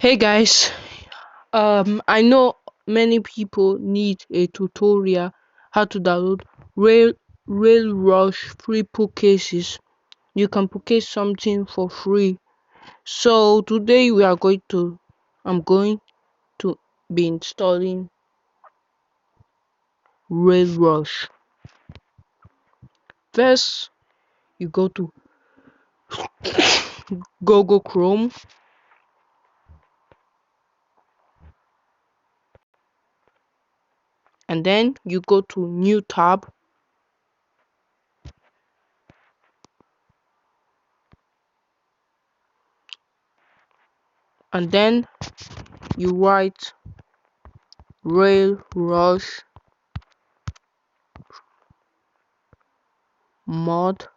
Hey guys, I know many people need a tutorial how to download Rail Rush free cases. You can case something for free. So today I'm going to be installing Rail Rush. First, you go to Google Chrome, and then you go to New tab, and then you write Rail Rush mod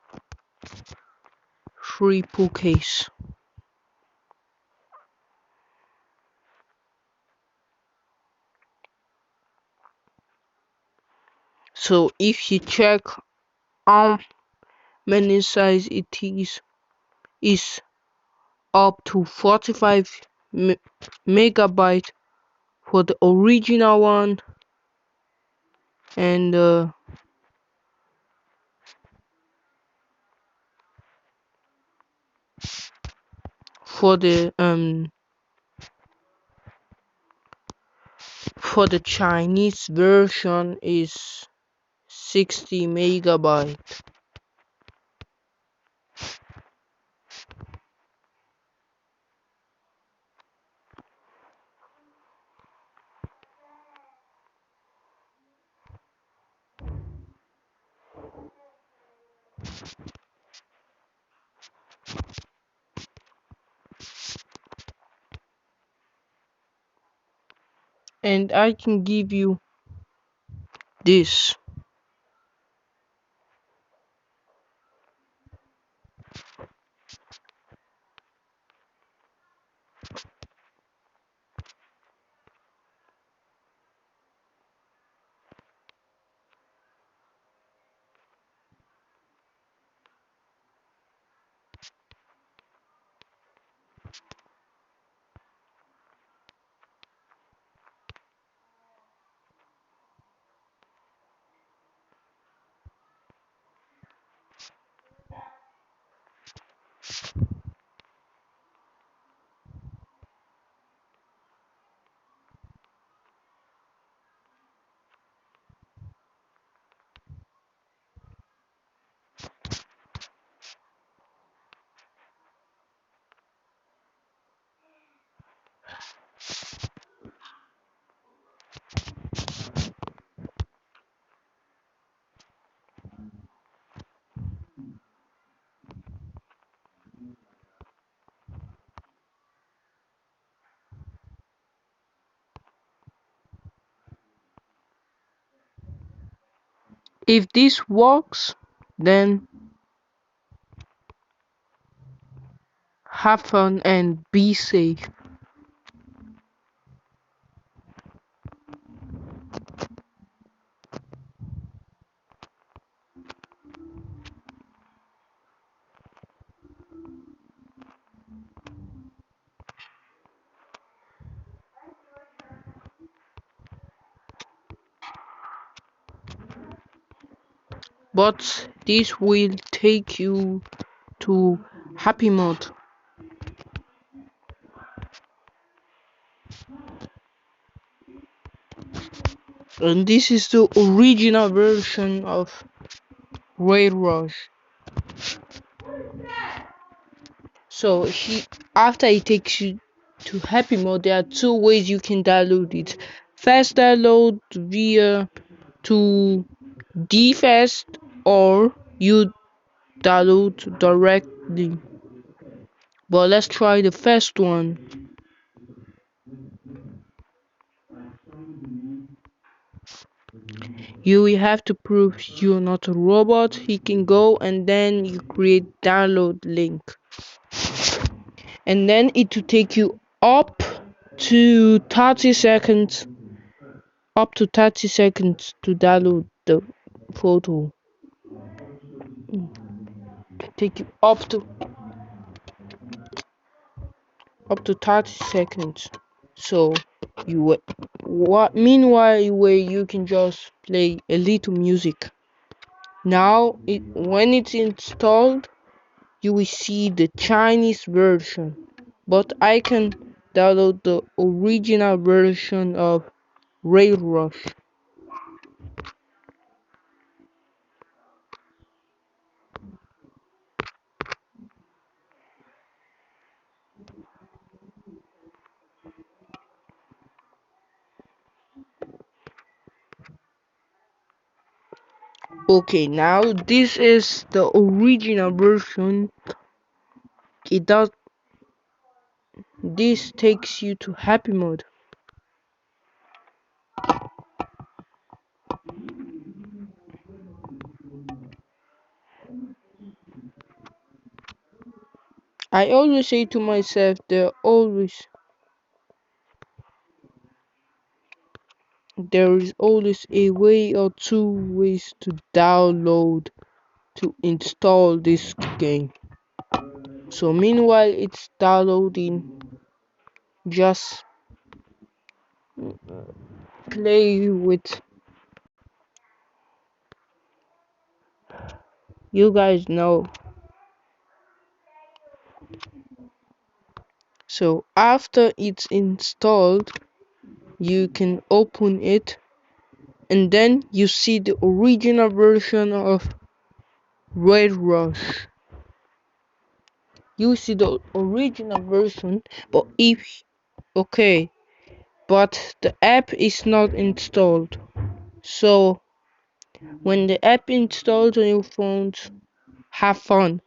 free case. So if you check how many size it is up to 45 megabyte for the original one, and for the Chinese version is 60 megabyte. And I can give you this. If this works, then have fun and be safe. But this will take you to happy mode. And this is the original version of Rail Rush. So after it takes you to happy mode, there are two ways you can download it. Fast download via to DFast, or you download directly. But let's try the first one. You will have to prove you're not a robot. You can go and then you create download link, and then it will take you up to 30 seconds to download the photo. Take you up to 30 seconds. So meanwhile where you can just play a little music. Now when it's installed, you will see the Chinese version, but I can download the original version of Rail Rush. Okay, now this is the original version. It does this takes you to happy mode. I always say to myself there is always a way or two ways to download to install this game. So meanwhile it's downloading, just play with, you guys know. So after it's installed, you can open it, and then you see the original version of Red Rush. You see the original version, but okay, but the app is not installed. So when the app installs on your phones, have fun.